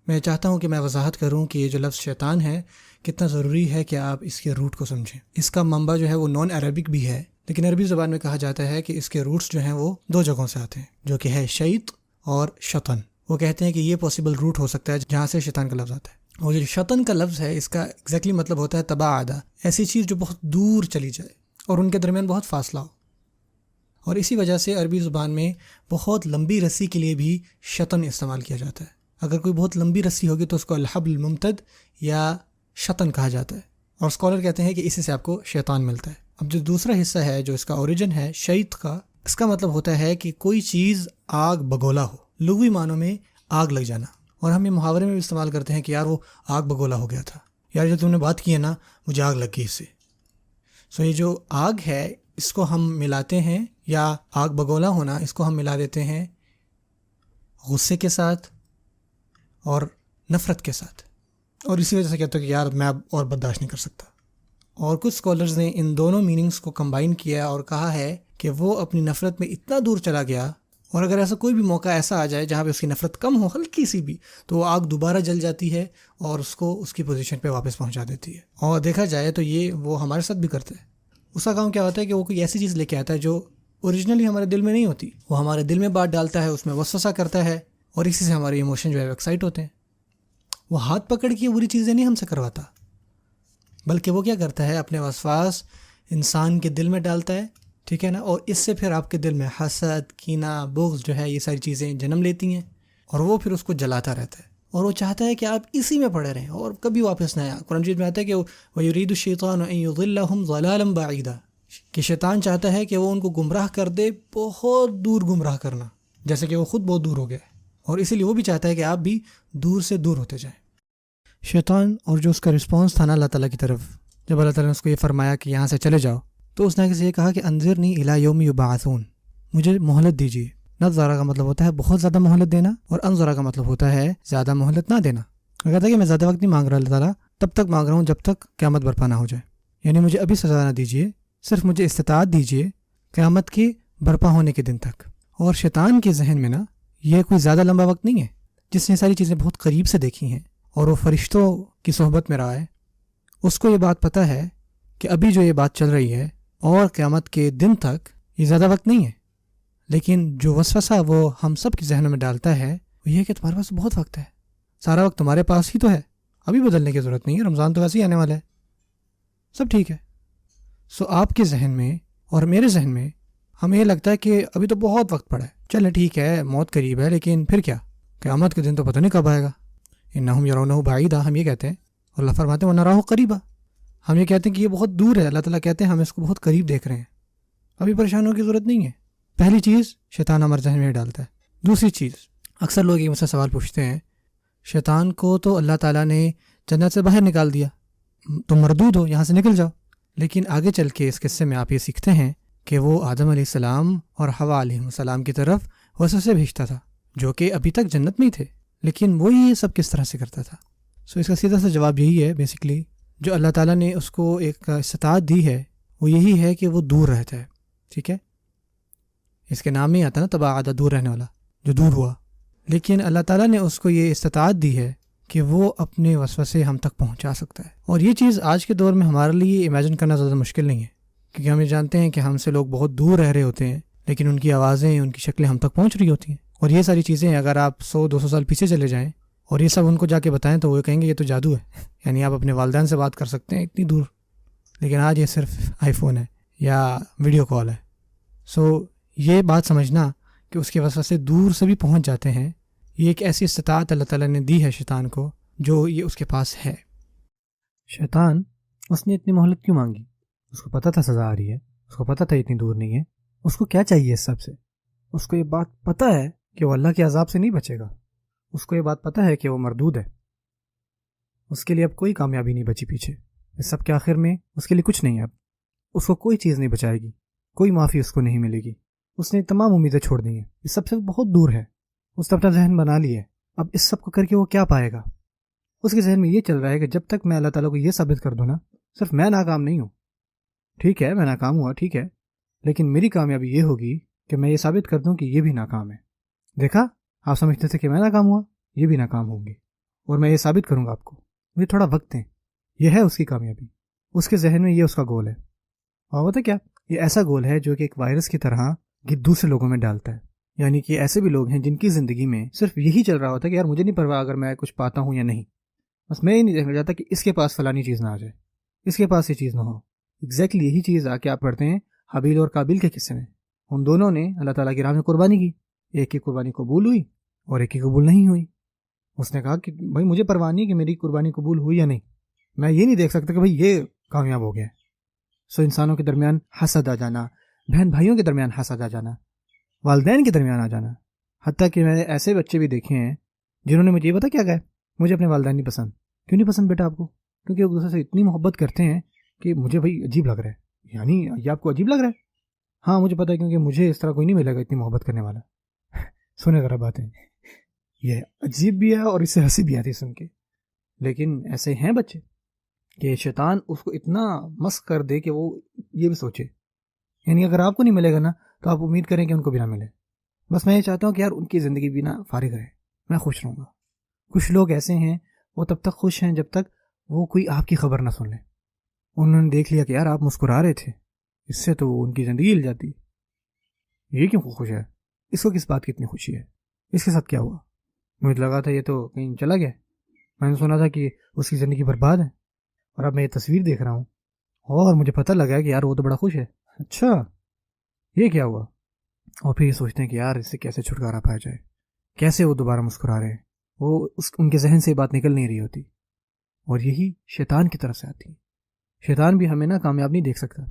میں چاہتا ہوں کہ میں وضاحت کروں کہ یہ جو لفظ شیطان ہے کتنا ضروری ہے کہ آپ اس کے روٹ کو سمجھیں۔ اس کا منبع جو ہے وہ نان عربک بھی ہے، لیکن عربی زبان میں کہا جاتا ہے کہ اس کے روٹس جو ہیں وہ 2 جگہوں سے آتے ہیں، جو کہ ہے شیط اور شطن۔ وہ کہتے ہیں کہ یہ پاسبل روٹ ہو سکتا ہے جہاں سے شیطان کا لفظ آتا ہے۔ اور جو شطن کا لفظ ہے اس کا ایگزیکٹلی مطلب ہوتا ہے تباعدہ، ایسی چیز جو بہت دور چلی جائے اور ان کے درمیان بہت فاصلہ ہو۔ اور اسی وجہ سے عربی زبان میں بہت لمبی رسی کے لیے بھی شطن استعمال کیا جاتا ہے۔ اگر کوئی بہت لمبی رسی ہوگی تو اس کو الحبل الممتد یا شطن کہا جاتا ہے، اور اسکالر کہتے ہیں کہ اسی سے آپ کو شیطان ملتا ہے۔ اب جو دوسرا حصہ ہے جو اس کا اوریجن ہے شیط کا، اس کا مطلب ہوتا ہے کہ کوئی چیز آگ بگولا ہو، لغوی معنوں میں آگ لگ جانا۔ اور ہم یہ محاورے میں بھی استعمال کرتے ہیں کہ یار وہ آگ بگولا ہو گیا تھا، یار جو تم نے بات کی ہے نا مجھے آگ لگ گئی اس سے۔ سو یہ جو آگ ہے اس کو ہم ملاتے ہیں، یا آگ بگولا ہونا اس کو ہم ملا دیتے ہیں غصے کے ساتھ اور نفرت کے ساتھ، اور اسی وجہ سے کہتا ہوں کہ یار میں اب اور برداشت نہیں کر سکتا۔ اور کچھ اسکالرز نے ان دونوں میننگز کو کمبائن کیا اور کہا ہے کہ وہ اپنی نفرت میں اتنا دور چلا گیا، اور اگر ایسا کوئی بھی موقع ایسا آ جائے جہاں پہ اس کی نفرت کم ہو ہلکی سی بھی، تو وہ آگ دوبارہ جل جاتی ہے اور اس کو اس کی پوزیشن پہ واپس پہنچا دیتی ہے۔ اور دیکھا جائے تو یہ وہ ہمارے ساتھ بھی کرتا ہے۔ اس کا کام کیا ہوتا ہے کہ وہ کوئی ایسی چیز لے کے آتا ہے جو اوریجنلی ہمارے دل میں نہیں ہوتی، وہ ہمارے دل میں بات ڈالتا ہے، اس میں وسوسہ کرتا ہے، اور اسی سے ہمارے ایموشن جو ہے ایکسائٹ ہوتے ہیں۔ وہ ہاتھ پکڑ کے بری چیزیں نہیں ہم سے کرواتا، بلکہ وہ کیا کرتا ہے اپنے وسواس انسان کے دل میں ڈالتا ہے، ٹھیک ہے نا، اور اس سے پھر آپ کے دل میں حسد، کینہ، بغض جو ہے یہ ساری چیزیں جنم لیتی ہیں، اور وہ پھر اس کو جلاتا رہتا ہے، اور وہ چاہتا ہے کہ آپ اسی میں پڑے رہیں اور کبھی واپس نہ آئیں۔ قرآن مجید میں آتا ہے کہ وَيُرِيدُ الشَّيْطَانُ أَن يُضِلَّهُمْ ضَلَالًا بَعِيدًا، کہ شیطان چاہتا ہے کہ وہ ان کو گمراہ کر دے، بہت دور گمراہ کرنا، جیسے کہ وہ خود بہت دور ہو گیا ہے، اور اسی لیے وہ بھی چاہتا ہے کہ آپ بھی دور سے دور ہوتے جائیں۔ شیطان اور جو اس کا رسپانس تھا نا اللہ تعالیٰ کی طرف، جب اللہ تعالیٰ نے اس کو یہ فرمایا کہ یہاں سے چلے جاؤ، تو اس نے کسی یہ کہا کہ انذرنی الی یوم یبعثون، مجھے مہلت دیجیے۔ نذرا کا مطلب ہوتا ہے بہت زیادہ مہلت دینا، اور انذرا کا مطلب ہوتا ہے زیادہ مہلت نہ دینا۔ وہ کہتا ہے کہ میں زیادہ وقت نہیں مانگ رہا اللہ تعالیٰ، تب تک مانگ رہا ہوں جب تک قیامت برپا نہ ہو جائے، یعنی مجھے ابھی سزا نہ دیجیے، صرف مجھے استطاعت دیجیے قیامت کے برپا ہونے کے دن تک۔ اور شیطان کے ذہن میں نا یہ کوئی زیادہ لمبا وقت نہیں ہے، جس نے ساری چیزیں بہت قریب سے دیکھی ہیں اور وہ فرشتوں کی صحبت میں رہا ہے، اس کو یہ بات پتہ ہے کہ ابھی جو یہ بات چل رہی ہے اور قیامت کے دن تک یہ زیادہ وقت نہیں ہے۔ لیکن جو وسوسہ وہ ہم سب کے ذہنوں میں ڈالتا ہے وہ یہ ہے کہ تمہارے پاس بہت وقت ہے، سارا وقت تمہارے پاس ہی تو ہے، ابھی بدلنے کی ضرورت نہیں ہے، رمضان تو ویسے ہی آنے والا ہے، سب ٹھیک ہے۔ سو آپ کے ذہن میں اور میرے ذہن میں ہمیں یہ لگتا ہے کہ ابھی تو بہت وقت پڑا ہے، چلے ٹھیک ہے موت قریب ہے، لیکن پھر کیا، قیامت کے دن تو پتہ نہیں کب آئے گا۔ انہم یرونہ بعیدا، ہم یہ کہتے ہیں، اللہ فرماتے ہیں ونراہ قریبا، ہم یہ کہتے ہیں کہ یہ بہت دور ہے، اللہ تعالیٰ کہتے ہیں ہم اس کو بہت قریب دیکھ رہے ہیں، ابھی پریشان ہونے کی ضرورت نہیں ہے۔ پہلی چیز شیطان ہمارے ذہن میں ڈالتا ہے۔ دوسری چیز، اکثر لوگ یہ مجھ سے سوال پوچھتے ہیں، شیطان کو تو اللہ تعالیٰ نے جنت سے باہر نکال دیا، تم مردود ہو، یہاں سے نکل جاؤ۔ لیکن آگے چل کے اس قصے میں آپ یہ سیکھتے ہیں کہ وہ آدم علیہ السلام اور حوا علیہ السلام کی طرف وسوسے بھیجتا تھا، جو کہ ابھی تک جنت میں ہی تھے، لیکن وہ یہ سب کس طرح سے کرتا تھا۔ سو اس کا سیدھا سا جواب یہی ہے، بیسیکلی جو اللہ تعالیٰ نے اس کو ایک استطاعت دی ہے وہ یہی ہے کہ وہ دور رہتا ہے، ٹھیک ہے، اس کے نام میں آتا نا تباعدہ، دور رہنے والا، جو دور ہوا۔ لیکن اللہ تعالیٰ نے اس کو یہ استطاعت دی ہے کہ وہ اپنے وسوسے ہم تک پہنچا سکتا ہے، اور یہ چیز آج کے دور میں ہمارے لیے امیجن کرنا زیادہ مشکل نہیں ہے، کیونکہ ہم یہ جانتے ہیں کہ ہم سے لوگ بہت دور رہ رہے ہوتے ہیں، لیکن ان کی آوازیں، ان کی شکلیں ہم تک پہنچ رہی ہوتی ہیں۔ اور یہ ساری چیزیں اگر آپ 100-200 سال پیچھے چلے جائیں اور یہ سب ان کو جا کے بتائیں تو وہ کہیں گے یہ تو جادو ہے، یعنی آپ اپنے والدین سے بات کر سکتے ہیں اتنی دور، لیکن آج یہ صرف آئی فون ہے یا ویڈیو کال ہے۔ سو یہ بات سمجھنا کہ اس کے وسوسے دور سے بھی پہنچ جاتے ہیں، یہ ایک ایسی استطاعت اللہ تعالیٰ نے دی ہے شیطان کو جو یہ اس کے پاس ہے۔ شیطان اس نے اتنی مہلت کیوں مانگی؟ اس کو پتہ تھا سزا آ رہی ہے، اس کو پتہ تھا اتنی دور نہیں ہے، اس کو کیا چاہیے اس سب سے؟ اس کو یہ بات پتہ ہے کہ وہ اللہ کے عذاب سے نہیں بچے گا، اس کو یہ بات پتہ ہے کہ وہ مردود ہے، اس کے لیے اب کوئی کامیابی نہیں بچی پیچھے، اس سب کے آخر میں اس کے لیے کچھ نہیں ہے، اب اس کو کوئی چیز نہیں بچائے گی، کوئی معافی اس کو نہیں ملے گی، اس نے تمام امیدیں چھوڑ دی ہیں، اس سب سے بہت دور ہے، اس نے اپنا ذہن بنا لی ہے، اب اس سب کو کر کے وہ کیا پائے گا؟ اس کے ذہن میں یہ چل رہا ہے کہ جب تک میں اللہ تعالیٰ کو یہ ثابت کر دوں نا، صرف میں ناکام نہیں ہوں، ٹھیک ہے میں ناکام ہوا ٹھیک ہے، لیکن میری کامیابی یہ ہوگی کہ میں یہ ثابت کر دوں کہ یہ بھی ناکام ہے۔ دیکھا، آپ سمجھتے تھے کہ میں ناکام ہوا، یہ بھی ناکام ہوں گے۔ اور میں یہ ثابت کروں گا آپ کو، مجھے تھوڑا وقت دیں۔ یہ ہے اس کی کامیابی، اس کے ذہن میں یہ اس کا گول ہے۔ اور ہوتا کیا، یہ ایسا گول ہے جو کہ ایک وائرس کی طرح دوسرے لوگوں میں ڈالتا ہے۔ یعنی کہ ایسے بھی لوگ ہیں جن کی زندگی میں صرف یہی چل رہا ہوتا ہے کہ یار مجھے نہیں پرواہ اگر میں کچھ پاتا ہوں یا نہیں، بس میں یہ نہیں دیکھنا چاہتا کہ اس کے پاس فلانی چیز نہ آ جائے، اس کے پاس یہ چیز نہ ہو۔ ایگزیکٹلی یہی چیز آ کے آپ پڑھتے ہیں حابیل اور قابیل کے قصے میں۔ ان دونوں نے اللہ تعالیٰ کی راہ میں قربانی کی، ایک کی قربانی قبول ہوئی اور ایک کی قبول نہیں ہوئی۔ اس نے کہا کہ بھائی مجھے پرواہ نہیں کہ میری قربانی قبول ہوئی یا نہیں، میں یہ نہیں دیکھ سکتا کہ بھائی یہ کامیاب ہو گیا۔ سو انسانوں کے درمیان حسد آ جانا، بہن بھائیوں کے درمیان حسد آ جانا، والدین کے درمیان آ جانا، حتیٰ کہ میں نے ایسے بچے بھی دیکھے ہیں جنہوں نے مجھے یہ پتا کیا کہا، مجھے اپنے والدین نہیں پسند۔ کیوں نہیں پسند بیٹا آپ کو؟ کیونکہ ایک دوسرے سے اتنی محبت کرتے ہیں کہ مجھے بھائی عجیب لگ رہا ہے۔ یعنی یہ آپ کو عجیب لگ رہا ہے؟ ہاں مجھے پتا ہے، کیونکہ مجھے اس طرح کوئی نہیں ملے گا اتنی محبت کرنے والا۔ سنے ذرا باتیں، یہ عجیب بھی ہے اور اس سے ہنسی بھی آتی سن کے، لیکن ایسے ہیں بچے کہ شیطان اس کو اتنا مسخ کر دے کہ وہ یہ بھی سوچے، یعنی اگر آپ کو نہیں ملے گا نا تو آپ امید کریں کہ ان کو بھی نہ ملے۔ بس میں یہ چاہتا ہوں کہ یار ان کی زندگی بھی نہ فارغ رہے، میں خوش رہوں گا۔ کچھ لوگ ایسے ہیں وہ تب تک خوش ہیں جب تک وہ کوئی آپ کی خبر نہ سن لے۔ انہوں نے دیکھ لیا کہ یار آپ مسکرا رہے تھے، اس سے تو ان کی زندگی ہل جاتی، یہ کیوں خوش ہے، اس کو کس بات کی اتنی خوشی ہے، اس کے ساتھ کیا ہوا؟ مجھے لگا تھا یہ تو کہیں چلا گیا، میں نے سنا تھا کہ اس کی زندگی برباد ہے، اور اب میں یہ تصویر دیکھ رہا ہوں اور مجھے پتہ لگا کہ یار وہ تو بڑا خوش ہے۔ اچھا یہ کیا ہوا؟ اور پھر یہ سوچتے ہیں کہ یار اس سے کیسے چھٹکارا پایا جائے، کیسے وہ دوبارہ مسکرا رہے ہیں، وہ ان کے ذہن سے یہ بات نکل نہیں رہی ہوتی، اور یہی شیطان کی طرف سے آتی ہے۔ شیطان بھی ہمیں نا کامیاب نہیں دیکھ سکتا۔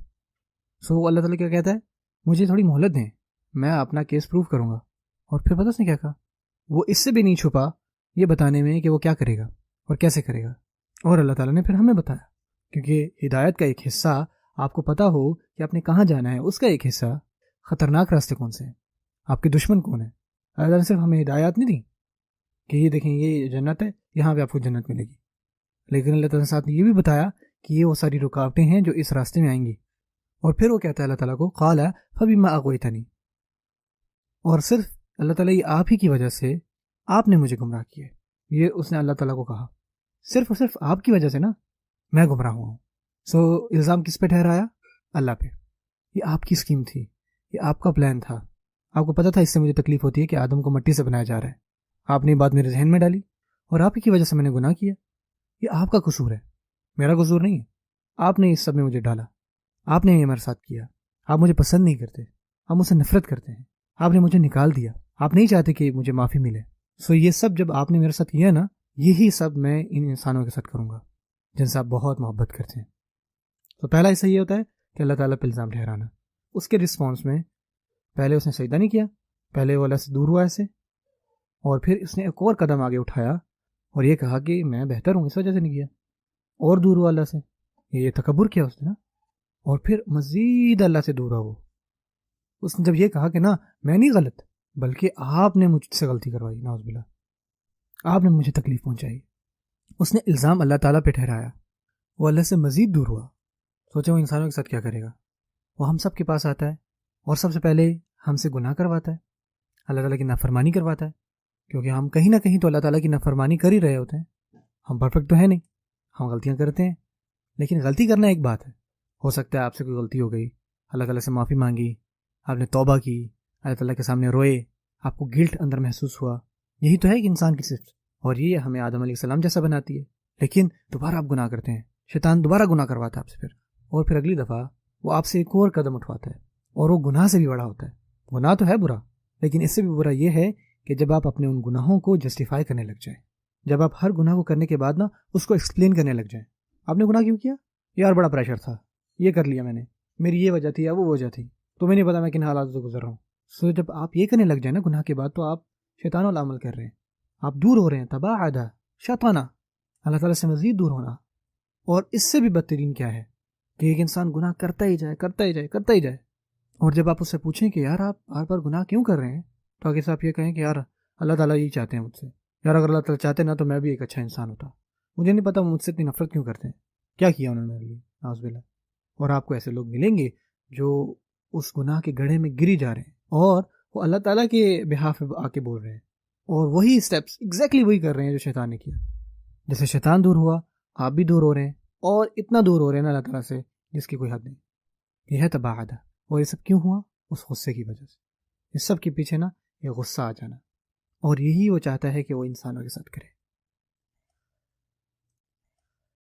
سو اللہ تعالیٰ کیا کہتا ہے، مجھے تھوڑی مہلت دیں، میں اپنا کیس پروف کروں گا۔ اور پھر پتہ اس نے کیا کہا، وہ اس سے بھی نہیں چھپا یہ بتانے میں کہ وہ کیا کرے گا اور کیسے کرے گا۔ اور اللہ تعالیٰ نے پھر ہمیں بتایا، کیونکہ ہدایت کا ایک حصہ آپ کو پتہ ہو کہ آپ نے کہاں جانا ہے، اس کا ایک حصہ خطرناک راستے کون سے ہیں، آپ کے دشمن کون ہیں۔ اللہ تعالیٰ نے صرف ہمیں ہدایات نہیں دی کہ یہ دیکھیں یہ جنت ہے، یہاں پہ آپ کو جنت ملے گی، لیکن اللہ تعالیٰ نے ساتھ یہ بھی بتایا کہ یہ وہ ساری رکاوٹیں ہیں جو اس راستے میں آئیں گی۔ اور پھر وہ کہتا ہے اللہ تعالیٰ کو، قال فبما اغویتنی، اور صرف اللہ تعالیٰ یہ آپ ہی کی وجہ سے آپ نے مجھے گمراہ کیا ہے۔ یہ اس نے اللہ تعالیٰ کو کہا، صرف اور صرف آپ کی وجہ سے نا میں گمراہ ہوا ہوں۔ سو الزام کس پہ ٹھہرایا؟ اللہ پہ۔ یہ آپ کی اسکیم تھی، یہ آپ کا پلان تھا، آپ کو پتا تھا اس سے مجھے تکلیف ہوتی ہے کہ آدم کو مٹی سے بنایا جا رہا ہے، آپ نے یہ بات میرے ذہن میں ڈالی اور آپ ہی کی وجہ سے میں نے گناہ کیا۔ یہ آپ کا قصور ہے، میرا قصور نہیں ہے۔ آپ نے اس سب میں مجھے ڈالا، آپ نے یہ میرے ساتھ کیا، آپ مجھے پسند نہیں کرتے، آپ مجھ سے نفرت کرتے ہیں، آپ نے مجھے نکال دیا، آپ نہیں چاہتے کہ مجھے معافی ملے۔ سو یہ سب جب آپ نے میرے ساتھ کیا نا، یہی سب میں ان انسانوں کے ساتھ کروں گا جن سے آپ بہت محبت کرتے ہیں۔ تو پہلا حصہ یہ ہوتا ہے کہ اللہ تعالیٰ پہ الزام ٹھہرانا۔ اس کے رسپانس میں پہلے اس نے سجدہ نہیں کیا، پہلے وہ اللہ سے دور ہوا ایسے، اور پھر اس نے ایک اور قدم آگے اٹھایا اور یہ کہا کہ میں بہتر ہوں، اس وجہ سے نہیں کیا، اور دور ہوا اللہ سے۔ یہ تکبر کیا اس نے نا، اور پھر مزید اللہ سے دور ہوا۔ اس نے جب یہ کہا کہ نا میں نہیں غلط، بلکہ آپ نے مجھ سے غلطی کروائی، نعوذ باللہ، آپ نے مجھے تکلیف پہنچائی، اس نے الزام اللہ تعالیٰ پہ ٹھہرایا، وہ اللہ سے مزید دور ہوا۔ سوچیں وہ انسانوں کے ساتھ کیا کرے گا۔ وہ ہم سب کے پاس آتا ہے اور سب سے پہلے ہم سے گناہ کرواتا ہے، اللہ تعالیٰ کی نافرمانی کرواتا ہے، کیونکہ ہم کہیں نہ کہیں تو اللہ تعالیٰ کی نافرمانی کر ہی رہے ہوتے ہیں۔ ہم پرفیکٹ تو ہے نہیں، ہم غلطیاں کرتے ہیں، لیکن غلطی کرنا ایک بات ہے، ہو سکتا ہے آپ سے کوئی غلطی ہو گئی، اللہ تعالیٰ سے معافی مانگی، آپ نے توبہ کی، اللہ تعالیٰ کے سامنے روئے، آپ کو گلٹ اندر محسوس ہوا، یہی تو ہے ایک انسان کی صفت، اور یہ ہمیں آدم علیہ السلام جیسا بناتی ہے۔ لیکن دوبارہ آپ گناہ کرتے ہیں، شیطان دوبارہ گناہ کرواتا ہے آپ سے، اور پھر اگلی دفعہ وہ آپ سے ایک اور قدم اٹھواتا ہے، اور وہ گناہ سے بھی بڑا ہوتا ہے۔ گناہ تو ہے برا، لیکن اس سے بھی برا یہ ہے کہ جب آپ اپنے ان گناہوں کو جسٹیفائی کرنے لگ جائیں، جب آپ ہر گناہ کو کرنے کے بعد نا اس کو ایکسپلین کرنے لگ جائیں، آپ نے گناہ کیوں کیا؟ یار بڑا پریشر تھا، یہ کر لیا میں نے، میری یہ وجہ تھی یا وہ وجہ تھی، تمہیں نہیں پتا میں کن حالات سے گزر رہا ہوں۔ سو جب آپ یہ کرنے لگ جائیں نا گناہ کے بعد، تو آپ شیطان والا عمل کر رہے ہیں، آپ دور ہو رہے ہیں، تباعدہ شیطانہ، اللہ تعالیٰ سے مزید دور ہونا۔ اور اس سے بھی بدترین کیا ہے کہ ایک انسان گناہ کرتا ہی جائے، کرتا ہی جائے، کرتا ہی جائے، اور جب آپ اس سے پوچھیں کہ یار آپ بار بار گناہ کیوں کر رہے ہیں، تو آگے سے آپ یہ کہیں کہ یار اللہ تعالیٰ یہی چاہتے ہیں مجھ سے، یار اگر اللہ تعالیٰ چاہتے نا تو میں بھی ایک اچھا انسان ہوتا، مجھے نہیں پتا مجھ سے اتنی نفرت کیوں کرتے ہیں، کیا کیا انہوں نے میرے لیے، نعوذ باللہ۔ اور آپ کو ایسے لوگ ملیں گے جو اس گناہ کے گڑھے میں گری جا رہے ہیں، اور وہ اللہ تعالیٰ کے بہاف آ کے بول رہے ہیں، اور وہی اسٹیپس ایگزیکٹلی وہی کر رہے ہیں جو شیطان نے کیا۔ جیسے شیطان دور ہوا، آپ بھی دور ہو رہے ہیں، اور اتنا دور ہو رہے ہیں نا اللہ تعالیٰ سے جس کی کوئی حد نہیں. یہ ہے تباعدہ. اور یہ سب کیوں ہوا؟ اس غصے کی وجہ سے. اس سب کے پیچھے نا یہ غصہ آ جانا، اور یہی وہ چاہتا ہے کہ وہ انسانوں کے ساتھ کرے.